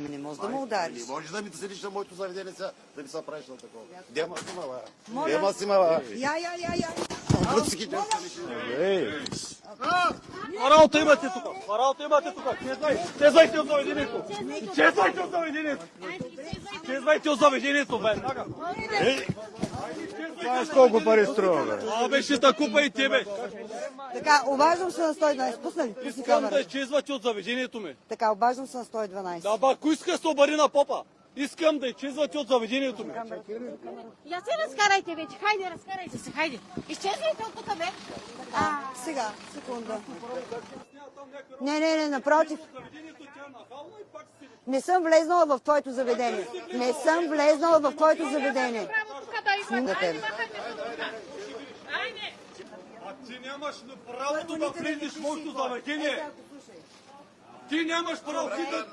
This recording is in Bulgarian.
Ами не можеш да му удариш. Не можеш да ми седиш на моето заведение сега, да ми се правиш на такова. Дема си мала. Моля. Дема си мала. Я. Работа имате тук! Работа имате тук! Чезвайте от заведението! Чезвайте от заведението! Чезвайте от заведението, бе! Знаеш колко пари струва, бе? Абе, ще та купа и тебе! Така, обаждам се на 112. Пусни Искам камера. да чезвате от заведението ми! Така, обаждам се на 112. Да, ба, ако иска се обади на попа! Искам да чезвате от заведението ми! Я се разкарайте вече, хайде, разкарайте се, хайде. Изчезвайте от тук, бе. Сега, секунда. Не, напротив. Не съм влезнала в твоето заведение. Не съм влезнала в твоето заведение. А ти нямаш правото да влезеш в моето заведение! Ти нямаш право, ти да...